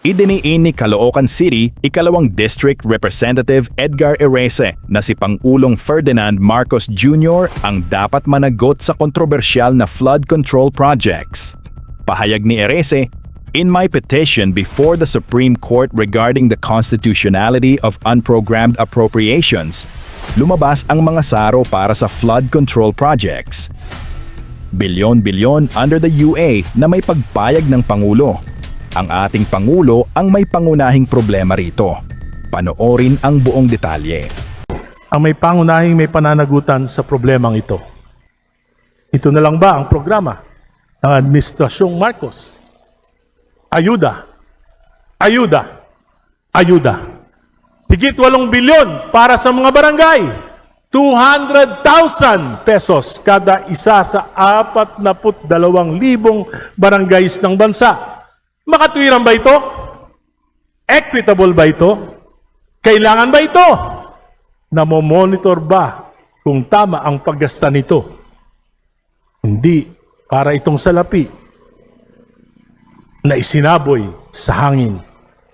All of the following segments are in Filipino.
Idiniin ni Caloocan City ikalawang District Representative Edgar Erese na si Pangulong Ferdinand Marcos Jr. ang dapat managot sa kontrobersyal na flood control projects. Pahayag ni Erese, "In my petition before the Supreme Court regarding the constitutionality of unprogrammed appropriations, lumabas ang mga saro para sa flood control projects. Bilyon-bilyon under the UA na may pagpayag ng Pangulo. Ang ating Pangulo ang may pangunahing problema rito. Panoorin ang buong detalye." Ang may pangunahing may pananagutan sa problemang ito. Ito na lang ba ang programa ng Administrasyong Marcos? Ayuda, ayuda, ayuda. Higit 8 bilyon para sa mga barangay. 200,000 pesos kada isa sa 42,000 barangays ng bansa. Makatwiran ba ito? Equitable ba ito? Kailangan ba ito? Namomonitor ba kung tama ang paggasta nito? Hindi para itong salapi na isinaboy sa hangin.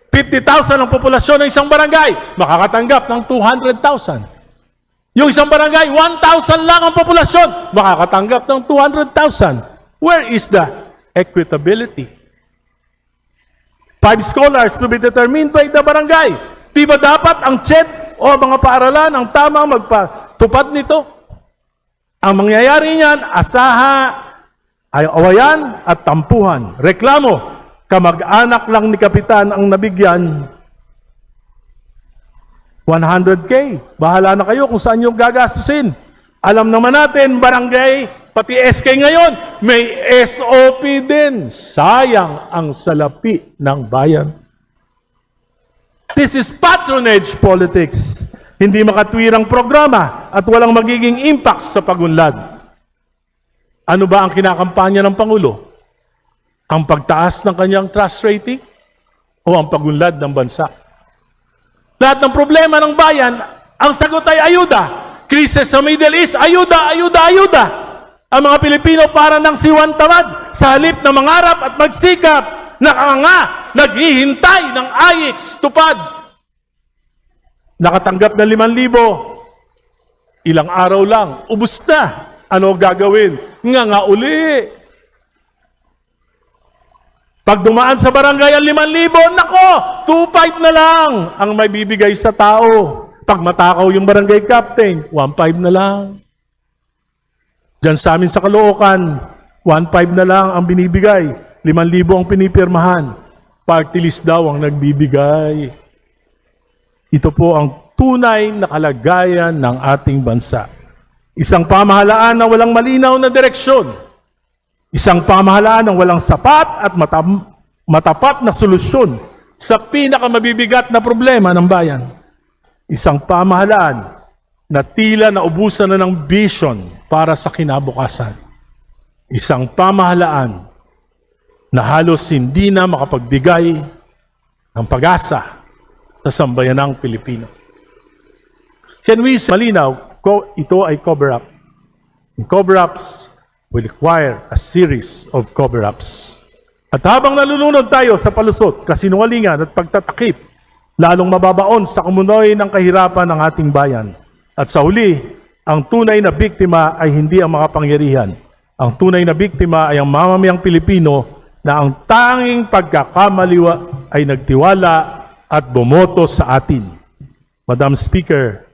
50,000 ang populasyon ng isang barangay, makakatanggap ng 200,000. Yung isang barangay, 1,000 lang ang populasyon, makakatanggap ng 200,000. Where is the equitability? 5 scholars to be determined by the barangay. Di ba dapat ang CHED o mga paaralan ang tamang magpatupad nito? Ang mangyayari niyan, awayan at tampuhan. Reklamo, kamag-anak lang ni Kapitan ang nabigyan. 100K. Bahala na kayo kung saan yung gagastusin. Alam naman natin, barangay, pati SK ngayon, may SOP din. Sayang ang salapi ng bayan. This is patronage politics. Hindi makatwirang programa at walang magiging impact sa pagunlad. Ano ba ang kinakampanya ng Pangulo? Ang pagtaas ng kanyang trust rating o ang pagunlad ng bansa? Lahat ng problema ng bayan, ang sagot ay ayuda. Krisis sa Middle East, ayuda, ayuda, ayuda. Ang mga Pilipino para ng siwan tamad sa halip na mangarap at magsikap, nakanga, naghihintay ng AIX tupad. Nakatanggap na 5,000, ilang araw lang, ubus na. Ano gagawin? Nga uli. Pag dumaan sa barangay ang 5,000, nako, 2,500 na lang ang may bibigay sa tao. Pag matakaw yung barangay captain, 1,500 na lang. Diyan sa amin sa Caloocan, 1,500 na lang ang binibigay. 5,000 ang pinipirmahan. Party list daw ang nagbibigay. Ito po ang tunay na kalagayan ng ating bansa. Isang pamahalaan na walang malinaw na direksyon. Isang pamahalaan na walang sapat at matapat na solusyon sa pinakamabibigat na problema ng bayan. Isang pamahalaan na tila naubusan na ng vision para sa kinabukasan. Isang pamahalaan na halos hindi na makapagbigay ng pag-asa sa sambayanang Pilipino. Can we say malinaw, ito ay cover-up. And cover-ups will require a series of cover-ups. At habang nalulunod tayo sa palusot, kasinungalingan at pagtatakip, lalong mababaon sa kumunoy ng kahirapan ng ating bayan. At sa huli, ang tunay na biktima ay hindi ang makapangyarihan. Ang tunay na biktima ay ang mamamayang Pilipino na ang tanging pagkakamaliwa ay nagtiwala at bumoto sa atin. Madam Speaker,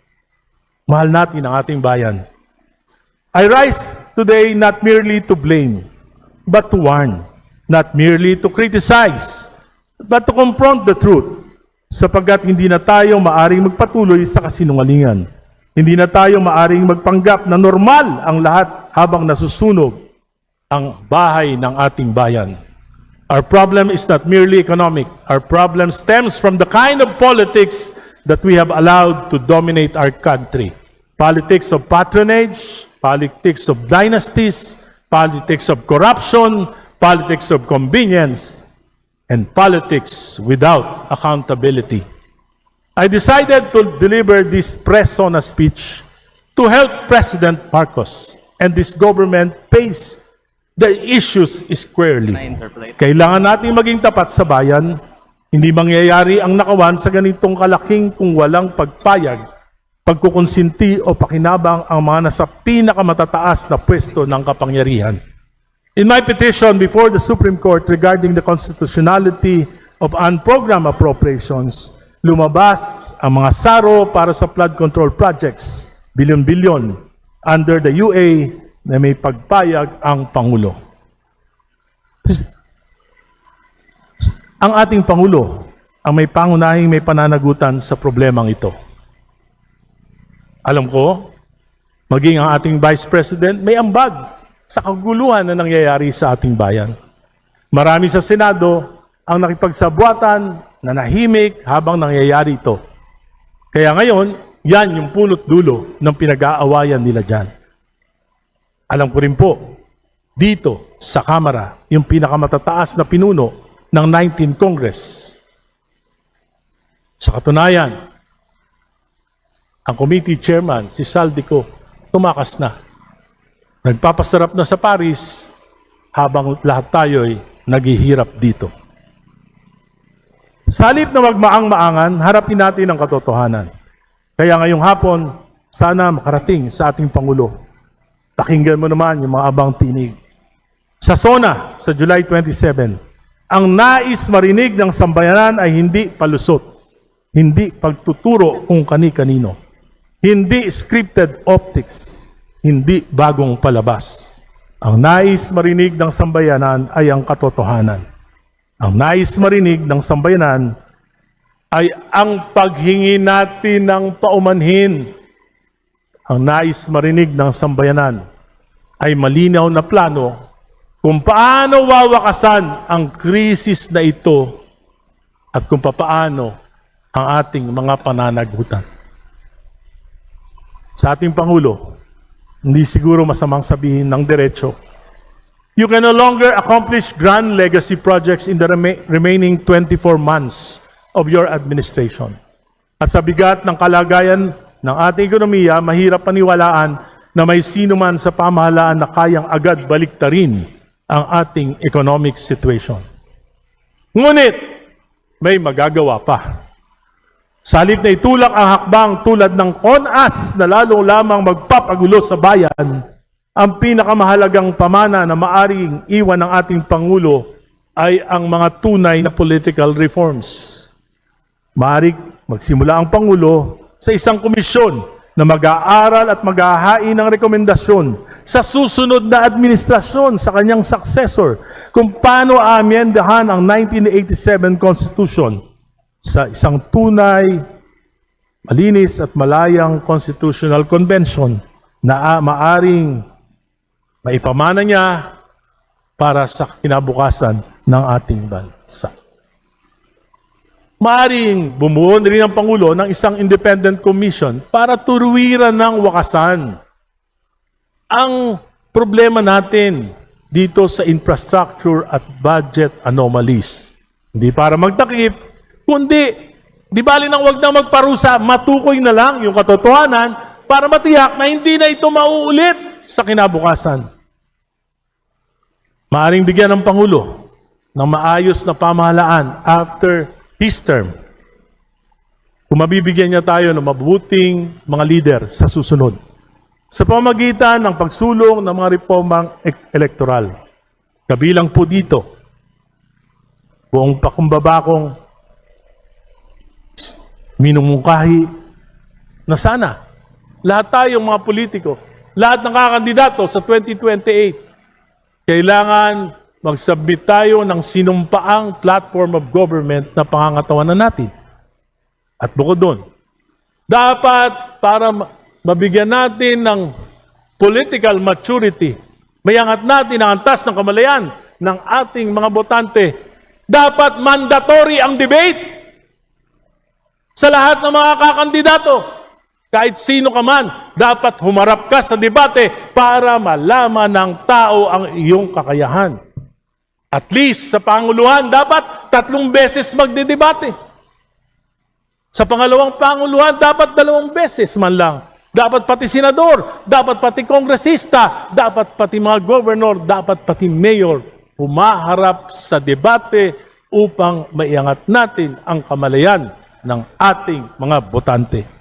mahal natin ang ating bayan. I rise today not merely to blame, but to warn. Not merely to criticize, but to confront the truth. Sapagkat hindi na tayo maaring magpatuloy sa kasinungalingan. Hindi na tayo maaring magpanggap na normal ang lahat habang nasusunog ang bahay ng ating bayan. Our problem is not merely economic. Our problem stems from the kind of politics that we have allowed to dominate our country. Politics of patronage, politics of dynasties, politics of corruption, politics of convenience, and politics without accountability. I decided to deliver this press-sona speech to help President Marcos and this government face the issues squarely. Kailangan natin maging tapat sa bayan, Hindi mangyayari ang nakawan sa ganitong kalaking kung walang pagpayag, pagkukonsinti o pakinabang ang mga nasa pinakamatataas na pwesto ng kapangyarihan. In my petition before the Supreme Court regarding the constitutionality of unprogrammed appropriations, lumabas ang mga saro para sa flood control projects, bilyon-bilyon, under the UA na may pagpayag ang Pangulo. Ang ating Pangulo ang may pangunahing may pananagutan sa problemang ito. Alam ko, maging ang ating Vice President may ambag sa kaguluhan na nangyayari sa ating bayan. Marami sa Senado ang nakipagsabwatan na nahimik habang nangyayari ito. Kaya ngayon, yan yung punot dulo ng pinag-aawayan nila dyan. Alam ko rin po, dito sa Kamara, yung pinakamatataas na pinuno ng 19th Congress. Sa katunayan, ang committee chairman, si Saldico, tumakas na. Nagpapasarap na sa Paris habang lahat tayo'y naghihirap dito. Sa halip na magmaang-maangan, harapin natin ang katotohanan. Kaya ngayong hapon, sana makarating sa ating Pangulo. Pakinggan mo naman yung mga abang tinig. Sa SONA, sa July 27, ang nais marinig ng sambayanan ay hindi palusot, hindi pagtuturo kung kani-kanino, hindi scripted optics, hindi bagong palabas. Ang nais marinig ng sambayanan ay ang katotohanan. Ang nais marinig ng sambayanan ay ang paghingi natin ng paumanhin. Ang nais marinig ng sambayanan ay malinaw na plano kung paano wawakasan ang krisis na ito at kung paano ang ating mga pananagutan. Sa ating Pangulo, hindi siguro masamang sabihin ng diretso, you can no longer accomplish grand legacy projects in the remaining 24 months of your administration. At sa bigat ng kalagayan ng ating ekonomiya, mahirap paniwalaan na may sino man sa pamahalaan na kayang agad baliktarin ang ating economic situation. Ngunit, may magagawa pa. Sa halip na itulak ang hakbang tulad ng CONAS na lalong lamang magpapagulo sa bayan, ang pinakamahalagang pamana na maaring iwan ng ating Pangulo ay ang mga tunay na political reforms. Maaring magsimula ang Pangulo sa isang komisyon na mag-aaral at mag-ahain ng rekomendasyon sa susunod na administrasyon sa kanyang successor kung paano aamyendahan ang 1987 Constitution sa isang tunay, malinis at malayang Constitutional Convention na maaring maipamana niya para sa kinabukasan ng ating bansa. Maaring bumuo rin ang Pangulo ng isang independent commission para turuwiran ng wakasan ang problema natin dito sa infrastructure at budget anomalies. Hindi para magtakip, kundi di bali nang wag na magparusa, matukoy na lang yung katotohanan para matiyak na hindi na ito mauulit sa kinabukasan. Maaring bigyan ng Pangulo ng maayos na pamahalaan after his term. Kung mabibigyan niya tayo ng mabuting mga leader sa susunod. Sa pamamagitan ng pagsulong ng mga reformang elektoral. Kabilang po dito, buong pakumbabakong minumungkahi na sana lahat tayong mga politiko, lahat ng kakandidato sa 2028, kailangan mag-submit tayo ng sinumpaang platform of government na pangangatawanan natin. At bukod doon, dapat para mabigyan natin ng political maturity, mayangat natin ang antas ng kamalayan ng ating mga botante, dapat mandatory ang debate sa lahat ng mga kakandidato. Kahit sino ka man, dapat humarap ka sa debate para malaman ng tao ang iyong kakayahan. At least sa Panguluhan, dapat 3 beses magdedebate. Sa pangalawang Panguluhan, dapat 2 beses man lang. Dapat pati senador, dapat pati kongresista, dapat pati mga governor, dapat pati mayor humaharap sa debate upang maiangat natin ang kamalayan ng ating mga botante.